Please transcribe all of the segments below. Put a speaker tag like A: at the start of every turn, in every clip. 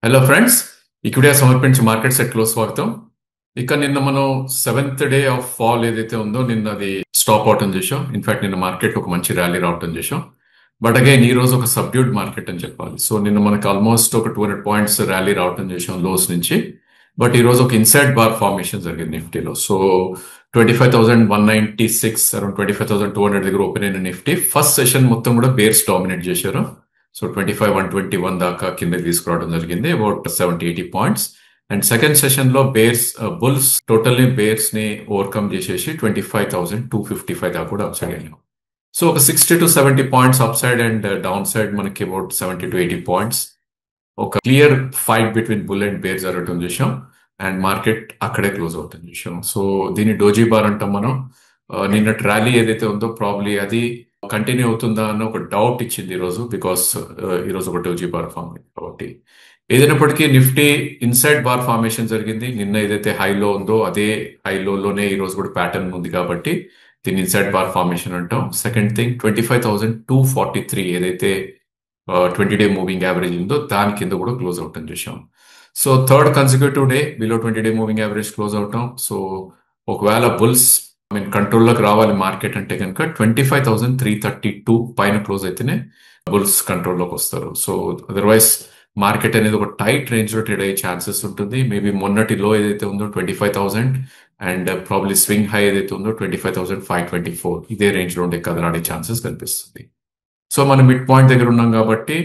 A: Hello friends, ఇక్కడే సమర్పించి market set close స్వాగతం. ఇక నిన్న మనం సెవెంత్ డే ఆఫ్ ఫాల్ ఏదైతే ఉందో నిన్న అది స్టాప్ అవటం చేసాం. ఇన్ఫాక్ట్ నిన్న మార్కెట్ ఒక మంచి ర్యాలీ రావటం చేసాం. బట్ అగైన్ ఈ రోజు ఒక సబ్డ్యూడ్ మార్కెట్ అని చెప్పాలి. సో నిన్న మనకి ఆల్మోస్ట్ ఒక 200 పాయింట్స్ ర్యాలీ రావటం చేసాం లోస్ నుంచి. బట్ ఈ రోజు ఒక ఇన్సైడ్ బార్ ఫార్మేషన్ జరిగింది నిఫ్టీలో. సో 25,196 అరౌండ్ 25,200 దగ్గర ఓపెన్ అయిన నిఫ్టీ ఫస్ట్ సెషన్ మొత్తం కూడా బేర్స్ డామినేట్ చేశారు. సో 25,121 దాకా కిందకి తీసుకురావడం జరిగింది, about 70-80 points. And second session లో బుల్స్ టోటల్లీ బేర్స్ ని ఓవర్కమ్ చేసేసి 25,255 దాకా కూడా అప్సైడ్ అయ్యాం. సో ఒక 60-70 points upside and downside మనకి అబౌట్ 70-80 పాయింట్స్ ఒక clear fight between bull and bear జరగటం చూసాం. అండ్ మార్కెట్ అక్కడే క్లోజ్ అవుతుంది చూసాం. సో దీన్ని డోజీ బార్ అంటాం మనం. నిన్నటి ర్యాలీ ఏదైతే ఉందో ప్రాబ్లీ అది కంటిన్యూ అవుతుందా అన్న ఒక డౌట్ ఇచ్చింది ఈరోజు, బికాస్ ఈరోజు ఒక డోజీ బార్ ఫామ్ అయింది. కాబట్టి ఏదైనప్పటికీ నిఫ్టీ ఇన్సైడ్ బార్ ఫార్మేషన్ జరిగింది. నిన్న ఏదైతే హైలో ఉందో అదే హైలోనే ఈ రోజు కూడా ప్యాటర్న్ ఉంది కాబట్టి దీన్ని ఇన్సైడ్ బార్ ఫార్మేషన్ అంటాం. సెకండ్ థింగ్ 25,243 ఏదైతే 20-డే మూవింగ్ యావరేజ్ ఉందో దాని కింద కూడా క్లోజ్ అవటం చూసాం. So third consecutive day below 20-డే మూవింగ్ యావరేజ్ క్లోజ్ అవటం. సో ఒకవేళ బుల్స్ కంట్రోల్లోకి రావాలి మార్కెట్ అంటే కనుక 25,332 పైన క్లోజ్ అయితేనే బుల్స్ కంట్రోల్లోకి వస్తారు. సో అదర్వైజ్ మార్కెట్ అనేది ఒక టైట్ రేంజ్ లో ట్రేడ్ అయ్యే ఛాన్సెస్ ఉంటుంది. మేబీ మొన్నటి లో ఏదైతే ఉందో 25,000 అండ్ ప్రాబ్లీ స్వింగ్ హై ఏదైతే ఉందో 25,524 ఇదే రేంజ్ లో ఉండే కదలాడే ఛాన్సెస్ కనిపిస్తుంది. సో మనం మిడ్ పాయింట్ దగ్గర ఉన్నాం కాబట్టి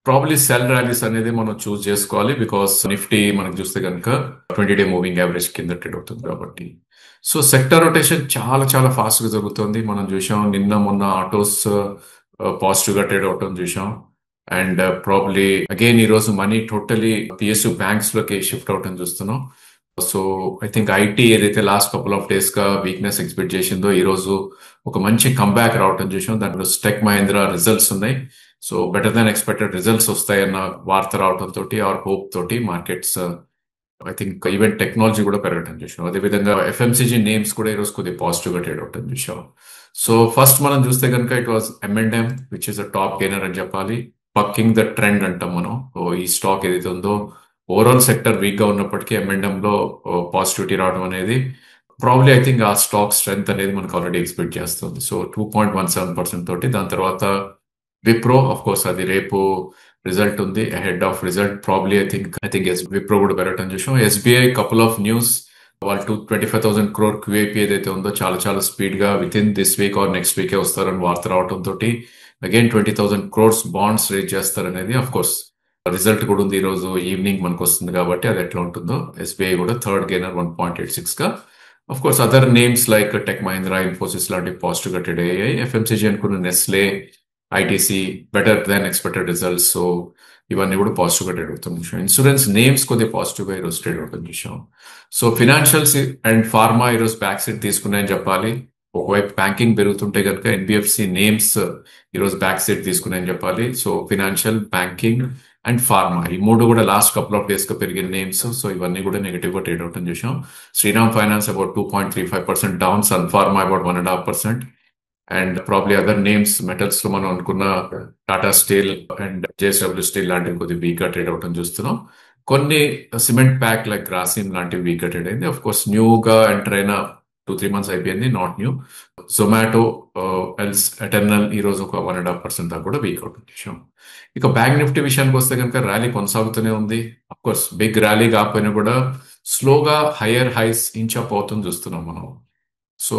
A: ప్రాబ్లీ సెల్ ర్యాలీస్ అనేది మనం చూస్ చేసుకోవాలి, బికాస్ నిఫ్టీ మనకు చూస్తే కనుక 20-డే మూవింగ్ యావరేజ్ కింద ట్రేడ్ అవుతుంది కాబట్టి. సో సెక్టర్ రొటేషన్ చాలా చాలా ఫాస్ట్ గా జరుగుతుంది. మనం చూసాం నిన్న మొన్న ఆటోస్ పాజిటివ్ గా ట్రేడ్ అవటం చూసాం. అండ్ ప్రాబ్లీ అగైన్ ఈ రోజు మనీ టోటలీ పిఎస్యు బ్యాంక్స్ లోకి షిఫ్ట్ అవటం చూస్తున్నాం. సో ఐ థింక్ ఐటీ ఏదైతే లాస్ట్ కపుల్ ఆఫ్ డేస్ గా వీక్నెస్ ఎక్స్పెక్ట్ చేసిందో ఈ రోజు ఒక మంచి కంబ్యాక్ రావటం చూసాం. దాంట్లో టెక్ మహీంద్రా రిజల్ట్స్ ఉన్నాయి. So better than expected results వస్తాయన్న వార్త రావడం తోటి ఆర్ హోప్ తోటి markets I think even technology కూడా పెరగటం చూసాం. అదేవిధంగా ఎఫ్ఎంసీజీ నేమ్స్ కూడా ఈరోజు కొద్దిగా పాజిటివ్ గా ట్రేడ్ అవటం చూసాం. సో ఫస్ట్ మనం చూస్తే కనుక it was M&M which is a top gainer అని చెప్పాలి. బక్కింగ్ ద ట్రెండ్ అంటాం మనం. ఈ స్టాక్ ఏదైతే ఉందో ఓవరాల్ సెక్టర్ వీక్ గా ఉన్నప్పటికీ M&M లో పాజిటివిటీ రావడం అనేది ప్రాబ్లీ ఐ థింక్ ఆ స్టాక్ స్ట్రెంత్ అనేది మనకు ఆల్రెడీ ఎక్స్పెక్ట్ చేస్తుంది. సో 2.17% తోటి. దాని తర్వాత విప్రో ఆఫ్ కోర్స్ అది రేపు రిజల్ట్ ఉంది, head of result probably I think Wipro కూడా పెరగటం చూసాం. ఎస్బీఐ కపుల్ ఆఫ్ న్యూస్ వాళ్ళు 25,000 crore QIP ఏదైతే ఉందో చాలా చాలా స్పీడ్ గా with in this week or next వీకే వస్తారని వార్త రావడం తోటి అగైన్ 20,000 crores బాండ్స్ రేజ్ చేస్తారనేది ఆఫ్ కోర్స్ రిజల్ట్ కూడా ఉంది. ఈ రోజు ఈవినింగ్ మనకు వస్తుంది కాబట్టి అది ఎట్లా ఉంటుందో. ఎస్బీఐ కూడా థర్డ్ గెయినర్ 1.86 గా. Of course other names like tech Mahindra, Infosys లాంటి పాజిటివ్ గా ట్రేడ్ అయ్యాయి. ఎఫ్ఎంసీజీ అనుకున్న Nestle, ITC better than expected results. So ఇవన్నీ కూడా పాజిటివ్ గా ట్రేడ్ అవుతుంది. ఇన్సూరెన్స్ నేమ్స్ కొద్దిగా పాజిటివ్ గా ఈరోజు ట్రేడ్ అవుతుంది చూసాం. సో ఫినాన్షియల్స్ అండ్ ఫార్మా ఈరోజు బ్యాక్ సైడ్ తీసుకున్నాయని చెప్పాలి. ఒకవైపు బ్యాంకింగ్ పెరుగుతుంటే కనుక ఎన్బిఎఫ్సి నేమ్స్ ఈరోజు బ్యాక్ సైడ్ తీసుకున్నాయని చెప్పాలి. So financial, banking and pharma ఈ మూడు కూడా లాస్ట్ కపుల్ ఆఫ్ డేస్ గా పెరిగిన నేమ్స్. సో ఇవన్నీ కూడా నెగిటివ్ గా ట్రేడ్ అవుతుంది చూసాం. Shriram finance about 2.35% down, Sun pharma about 1.5%. And probably other names metals లో మనం అనుకున్న Tata steel and JSW steel లాంటివి కొద్దిగా వీక్ గా ట్రేడ్ అవటం చూస్తున్నాం. కొన్ని సిమెంట్ ప్యాక్ లైక్ గ్రాసిమ్ లాంటివి వీక్ గా ట్రేడ్ అయింది. ఆఫ్ కోర్స్ న్యూగా ఎంటర్ అయిన 2-3 months అయిపోయింది, not new. Zomato, else, eternal ఈ రోజు ఒక 1.5% దాకా కూడా వీక్ అవుట్ చూసాం. ఇక బ్యాంక్ నిఫ్టీ విషయానికి వస్తే కనుక ర్యాలీ కొనసాగుతూనే ఉంది. అఫ్ కోర్స్ బిగ్ ర్యాలీ కాకపోయినా కూడా స్లోగా హయ్యర్ హైస్ ఇంచ్ అప్ అవుతుంది చూస్తున్నాం మనం. సో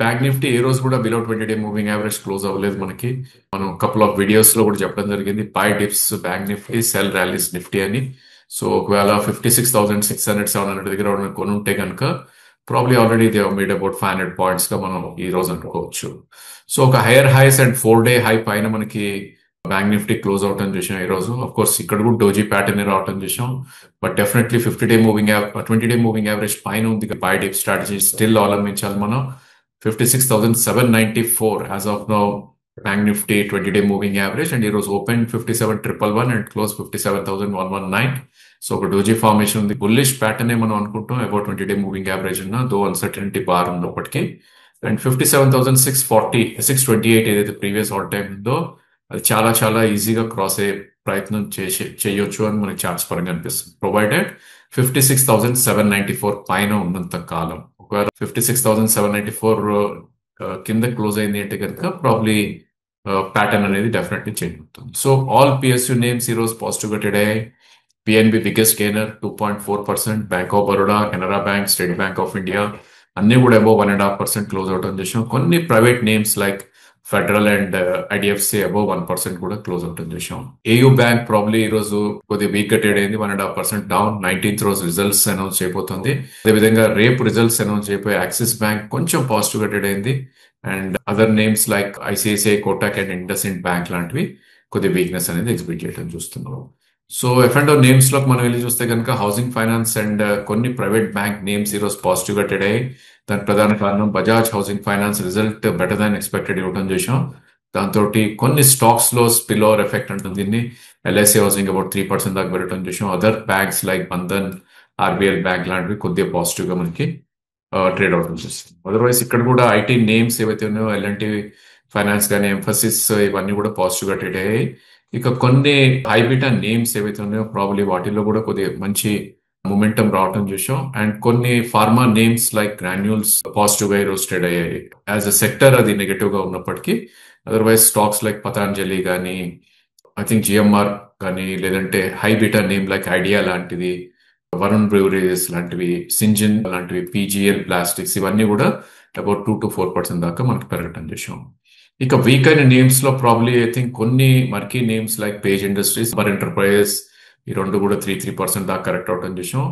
A: బ్యాంక్ నిఫ్టీ ఏ రోజు కూడా బిలో 20-డే మూవింగ్ యావరేజ్ క్లోజ్ అవ్వలేదు మనకి. మనం కపుల్ ఆఫ్ వీడియోస్ లో కూడా చెప్పడం జరిగింది, buy dips bank Nifty, sell rallies Nifty అని. సో ఒకవేళ 56,600, 700 దగ్గర కొనుంటే కనుక probably already they made about 500 points గా మనం ఈ రోజు అనుకోవచ్చు. సో ఒక హైయర్ హైస్ అండ్ 4-డే హై పైన మనకి బ్యాంక్ నిఫ్టీ క్లోజ్ అవటం చూసాం ఈ రోజు. అఫ్ కోర్స్ ఇక్కడ కూడా డోజీ ప్యాటర్న్ రావటం చూసాం. బట్ డెఫినెట్లీ 20-డే మూవింగ్ 20-డే మూవింగ్ యావరేజ్ పైన ఉంది. బై డిప్ స్ట్రాటజీ స్టిల్ అవలంబించాలి మనం. 56,794 as of now bank Nifty 20-డే మూవింగ్ యావరేజ్. అండ్ ఈ రోజు ఓపెన్ 57,111 అండ్ క్లోజ్ 57,119. సో ఒక డోజీ ఫార్మేషన్ ఉంది. బుల్లిష్ ప్యాటర్న్ మనం అనుకుంటాం అబౌట్ 20-డే మూవింగ్ యావరేజ్ ఉన్న దో అన్సర్టనిటీ బార్ ఉన్నప్పటికీ. అండ్ 57,628 ఏదైతే ప్రీవియస్ ఆల్ టైమ్ ఉందో అది చాలా చాలా ఈజీగా క్రాస్ అయ్యే ప్రయత్నం చేయొచ్చు అని మనకి ఛాన్స్ పరంగా అనిపిస్తుంది, ప్రొవైడెడ్ 56,794 పైన ఉన్నంత కాలం. ఒకవేళ 56,794 కింద క్లోజ్ అయింది అంటే కనుక ప్రాబ్లీ ప్యాటర్న్ అనేది డెఫినెట్లీ చేంజ్ అవుతుంది. సో ఆల్ పిఎస్యూ నేమ్స్ ఈరోజు పాజిటివ్గా ట్రేడ్ అయ్యాయి. PNB biggest gainer 2.4%, bank of Baroda, Canara bank, state bank of India అన్ని కూడా అబౌవ్ 1.5% క్లోజ్ అవటం చేసాం. కొన్ని private names like federal and IDFC above 1% కూడా క్లోజ్ అవటం చేసాం. ఏయూ బ్యాంక్ ప్రాబ్లీ ఈ రోజు కొద్దిగా వీక్ గా ట్రేడ్ అయింది, 1.5% డౌన్. 19th రోజు రిజల్ట్స్ అనౌన్స్ చేయబోతుంది. అదేవిధంగా రేపు రిజల్ట్స్ అనౌన్స్ చేయబోయే యాక్సిస్ బ్యాంక్ కొంచెం పాజిటివ్ గా ట్రేడ్ అయింది. And other names like ICICI, Kotak and IndusInd bank లాంటివి కొద్దిగా వీక్నెస్ అనేది ఎగ్జిబిట్ చేయడం చూస్తున్నాం. సో ఎఫ్ అండ్ నేమ్స్ లోకి మనం వెళ్ళి చూస్తే కనుక హౌసింగ్ ఫైనాన్స్ అండ్ కొన్ని ప్రైవేట్ బ్యాంక్ నేమ్స్ ఈరోజు పాజిటివ్ గా ట్రేడ్ అయ్యాయి. దానికి ప్రధాన కారణం Bajaj housing finance result better than expected ఇవ్వడం చేసాం. దాంతో కొన్ని స్టాక్స్ లో స్పిల్ ఓవర్ ఎఫెక్ట్ అంటుంది దీన్ని. ఎల్ఐసి హౌసింగ్ అబౌట్ 3% దాకా పెరగడం చేసాం. Other banks like Bandhan, RBL bank లాంటివి కొద్దిగా పాజిటివ్ గా మనకి ట్రేడ్ అవడం చేస్తుంది. అదర్వైజ్ ఇక్కడ కూడా ఐటీ నేమ్స్ ఏవైతే ఉన్నాయో ఎల్ఎన్టీ ఫైనాన్స్ కానీ, ఎంఫసిస్, ఇవన్నీ కూడా పాజిటివ్ గా ట్రేడ్ అయ్యాయి. ఇక కొన్ని హైబిటా నేమ్స్ ఏవైతే ఉన్నాయో ప్రాబ్లీ వాటిల్లో కూడా కొద్దిగా మంచి మొమెంటం రావటం చూసాం. అండ్ కొన్ని pharma names like granules positive గా ఈరోజు ట్రేడ్ అయ్యాయి. యాజ్ అ సెక్టర్ అది నెగటివ్ గా ఉన్నప్పటికీ అదర్వైజ్ స్టాక్స్ లైక్ పతాంజలి కానీ, ఐ థింక్ జిఎంఆర్ కానీ, లేదంటే హైబిటా నేమ్ లైక్ ఐడియా లాంటిది, వరుణ్ బ్రూవరీస్ లాంటివి, సింజిన్ లాంటివి, పీజీఎల్ ప్లాస్టిక్స్, ఇవన్నీ కూడా అబౌట్ 2 to 4% దాకా మనకి పెరగటం చేసాం. ఇక వీక్ అయిన నేమ్స్ లో ప్రాబ్లీ ఐ థింక్ కొన్ని murky names like Page industries, బర్ ఎంటర్ప్రైజెస్, ఈ రెండు కూడా 3% దాకా కరెక్ట్ అవటం చేసాం.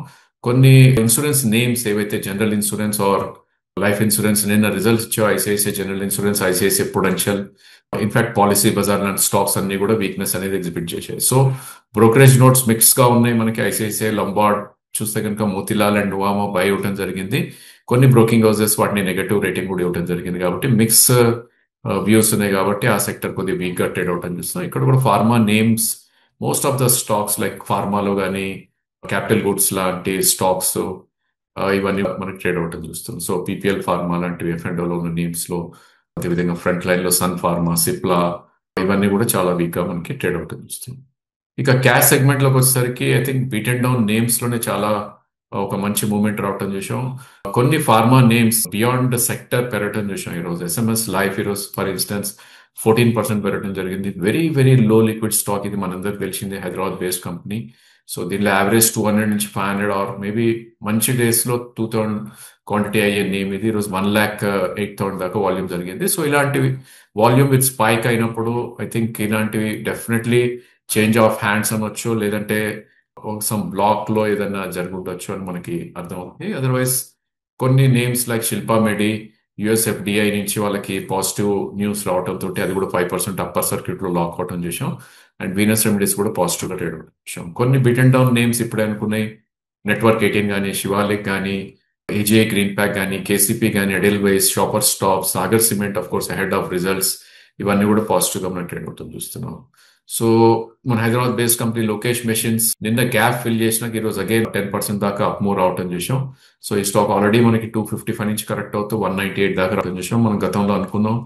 A: కొన్ని ఇన్సూరెన్స్ నేమ్స్ ఏవైతే general insurance or life insurance నిన్న రిజల్ట్స్ ఇచ్చో, ICICI general insurance, ICICI Prudential, in fact Policy Bazaar లాంటి స్టాక్స్ అన్ని కూడా వీక్నెస్ అనేది ఎగ్జిబిట్ చేశాయి. సో బ్రోకరేజ్ నోట్స్ మిక్స్ గా ఉన్నాయి మనకి. ఐసిఐసిఐ, లంబార్డ్ చూస్తే కనుక మోతిలాల్ అండ్ నువామా బై ఇవ్వడం జరిగింది. కొన్ని బ్రోకింగ్ హౌసెస్ వాటిని నెగటివ్ రేటింగ్ కూడా ఇవ్వడం జరిగింది. కాబట్టి మిక్స్ వ్యూస్ ఉన్నాయి కాబట్టి ఆ సెక్టర్ కొద్దిగా వీక్ గా ట్రేడ్ అవటం చూస్తున్నాం. ఇక్కడ కూడా pharma names, most of the stocks like ఫార్మాలో కానీ, క్యాపిటల్ గుడ్స్ లాంటి స్టాక్స్ ఇవన్నీ మనకి ట్రేడ్ అవటం చూస్తుంది. సో పీపీఎల్ ఫార్మా లాంటివి ఎఫ్ అండ్ లో ఉన్న నేమ్స్ లో, అదేవిధంగా ఫ్రంట్ లైన్ లో సన్ ఫార్మా, సిప్లా, ఇవన్నీ కూడా చాలా వీక్ గా మనకి ట్రేడ్ అవటం చూస్తుంది. ఇక క్యాష్ సెగ్మెంట్ లోకి వచ్చేసరికి I think beat and down names లోనే చాలా ఒక మంచి మూవ్మెంట్ రావటం చూసాం. కొన్ని ఫార్మా నేమ్స్ బియాండ్ సెక్టర్ పెరగటం చూసాం ఈరోజు. ఎస్ఎంఎస్ లైఫ్ ఈరోజు ఫర్ ఇన్స్టెన్స్ 14% పెరగడం జరిగింది. Very very low liquid stock, ఇది మనందరికి తెలిసిందే, హైదరాబాద్ బేస్డ్ కంపెనీ. సో దీనిలో యావరేజ్ 200 నుంచి 500 ఆర్ మేబీ మంచి డేస్ లో 2000 క్వాంటిటీ అయ్యే నేమ్ ఇది. ఈరోజు 1,08,000 దాకా వాల్యూమ్ జరిగింది. సో ఇలాంటివి వాల్యూమ్ విత్ స్పైక్ అయినప్పుడు ఐ థింక్ ఇలాంటివి డెఫినెట్లీ చేంజ్ ఆఫ్ హ్యాండ్స్ అనొచ్చు, లేదంటే సమ్ బ్లాక్ లో ఏదైనా జరుగుండొచ్చు అని మనకి అర్థమవుతుంది. అదర్వైజ్ కొన్ని నేమ్స్ లైక్ శిల్పా మెడి, యుఎస్ఎఫ్డిఐ నుంచి వాళ్ళకి పాజిటివ్ న్యూస్ రావడంతో అది కూడా 5% అప్పర్ సర్క్యూట్ లో లాక్ అవటం చేసాం. అండ్ వీనస్ రెమెడీస్ కూడా పాజిటివ్ గా ట్రేడ్ అవటం చేసాం. కొన్ని బిట్ అండ్ డౌన్ నేమ్స్ ఇప్పుడే అనుకున్నాయి, నెట్వర్క్ 18 కానీ, శివాలిక్ కానీ, ఏజీఐ గ్రీన్ ప్యాక్ కానీ, కేసీపీ కానీ, Edelweiss, Shoppers Stop, Sagar cement of course ahead of results, ఇవన్నీ కూడా పాజిటివ్ గా మనం ట్రేడ్ అవుతాం చూస్తున్నాం. సో మన Hyderabad based company Lokesh machines నిన్న గ్యాప్ ఫిల్ చేసినాక ఈరోజు అగైన్ 10% దాకా అప్ మూవ్ అవటం చేసాం. సో ఈ స్టాక్ ఆల్రెడీ మనకి 255 నుంచి కరెక్ట్ అవుతూ 198 దాకా రావటం చేసాం. మనం గతంలో అనుకున్నాం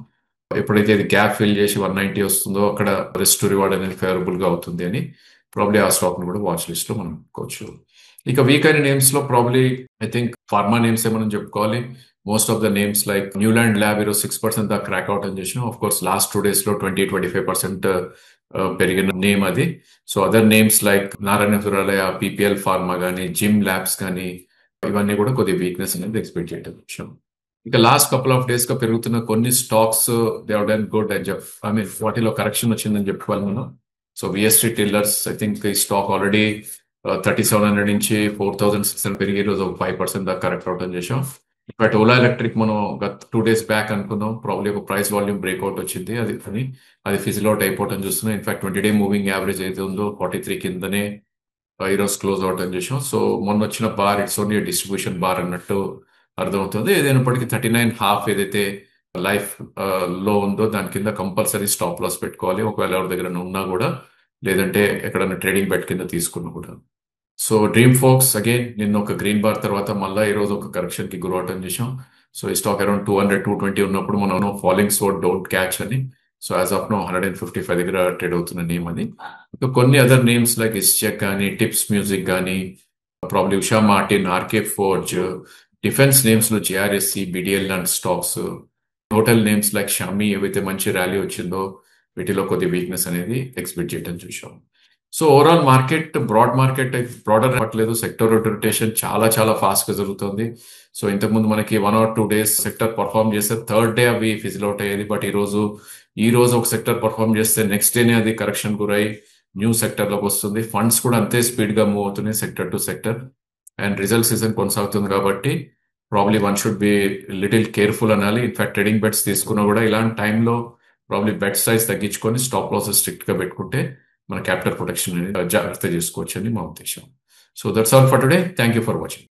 A: ఎప్పుడైతే ఇది గ్యాప్ ఫిల్ చేసి 190 వస్తుందో అక్కడ రిస్క్ టు రివార్డ్ అనేది ఫేవరబుల్ గా అవుతుంది అని ప్రాబ్లీ ఆ స్టాక్ ని కూడా వాచ్ లిస్ట్ లో మనం అనుకోవచ్చు. ఇక వీక్ అయిన నేమ్స్ లో probably I think pharma names మనం చెప్పుకోవాలి. Most of the names like Newland lab ఈరోజు 6% దాకా క్రాక్ అవుట్ అని చేసాం. ఆఫ్ కోర్స్ లాస్ట్ 2 days లో 20-25% పెరిగిన నేమ్ అది. So other names like Narayana Hrudayalaya, PPL pharma కానీ, జిమ్ ల్యాబ్స్ కానీ, ఇవన్నీ కూడా కొద్దిగా వీక్నెస్ అనేది ఎక్స్పెక్ట్ చేయడం విషయం. ఇక లాస్ట్ కపుల్ ఆఫ్ డేస్ గా పెరుగుతున్న కొన్ని stocks they have done good అని ఐ మీన్ వాటిలో కరెక్షన్ వచ్చిందని చెప్పుకోవాలి మనం. So VST tillers I think ఈ స్టాక్ ఆల్రెడీ 3700 నుంచి 4600 పెరిగి రోజు 5% దాకా కరెక్ట్ అవటం చేసాం. బట్ ఓలా ఎలక్ట్రిక్ మనం గత 2 days బ్యాక్ అనుకున్నాం ప్రాబ్లీ ఒక ప్రైస్ వాల్యూమ్ బ్రేక్అవుట్ వచ్చింది, అది ఫిజిల్ అవుట్ అయిపోవటం చూస్తున్నాం. ఇన్ఫాక్ట్ 20-day మూవింగ్ యావరేజ్ అయితే ఉందో 43 కిందనే ఈరోజు క్లోజ్ అవటం చేసాం. సో మొన్న వచ్చిన bar it's only distribution bar అన్నట్టు అర్థమవుతుంది. ఏదైనప్పటికీ 39.5 ఏదైతే లైఫ్ లో ఉందో దాని కింద కంపల్సరీ స్టాప్ లాస్ పెట్టుకోవాలి, ఒకవేళ ఎవరి దగ్గర ఉన్నా కూడా, లేదంటే ఎక్కడైనా ట్రేడింగ్ బెట్ కింద తీసుకున్నా కూడా. సో డ్రీమ్ ఫోక్స్ అగైన్ నిన్న ఒక గ్రీన్ బార్ తర్వాత మళ్ళీ ఈ రోజు ఒక కరెక్షన్ కి గురవటం చేసాం. సో ఈ స్టాక్ అరౌండ్ 200-220 ఉన్నప్పుడు మనం ఫాలింగ్ స్టోర్ డోంట్ క్యాచ్ అని సో యాజ్ ఆఫ్ నో 155 దగ్గర ట్రేడ్ అవుతున్న నేమ్ అది. ఇంకా కొన్ని అదర్ నేమ్స్ లైక్ ఇస్చెక్ కానీ, టిప్స్ మ్యూజిక్ కానీ, probably Usha Martin, RK forge, defence names లో జిఆర్ఎస్సి, బిడిఎల్ లాంటి స్టాక్స్, హోటల్ నేమ్స్ లైక్ షామీ ఏవైతే మంచి ర్యాలీ వచ్చిందో వీటిలో కొద్ది వీక్నెస్ అనేది ఎక్స్పెక్ట్ చేయడం చూసాం. సో ఓవరాల్ మార్కెట్ బ్రాడర్ పట్టలేదు. సెక్టర్ రొటేషన్ చాలా చాలా ఫాస్ట్ గా జరుగుతుంది. సో ఇంతకుముందు మనకి 1 or 2 days సెక్టర్ పర్ఫామ్ చేస్తే థర్డ్ డే అవి ఫిజిల్ అవుట్ అయ్యేది. బట్ ఈ రోజు ఒక సెక్టర్ పర్ఫామ్ చేస్తే నెక్స్ట్ డేనే అది కరెక్షన్ గురై న్యూ సెక్టర్ లోకి వస్తుంది. ఫండ్స్ కూడా అంతే స్పీడ్ గా మూవ్ అవుతున్నాయి sector to sector. And result season కొనసాగుతుంది కాబట్టి probably one should be little careful అనాలి. ఇన్ఫాక్ట్ ట్రేడింగ్ బెట్స్ తీసుకున్నా కూడా ఇలాంటి టైంలో ప్రాబ్లీ బెట్ సైజ్ తగ్గించుకొని స్టాప్ లాసెస్ స్ట్రిక్ట్ గా పెట్టుకుంటే మన క్యాపిటల్ ప్రొటెక్షన్ అనేది జాగ్రత్త చేసుకోవచ్చు అని మా ఉద్దేశం. So that's all for today. Thank you for watching.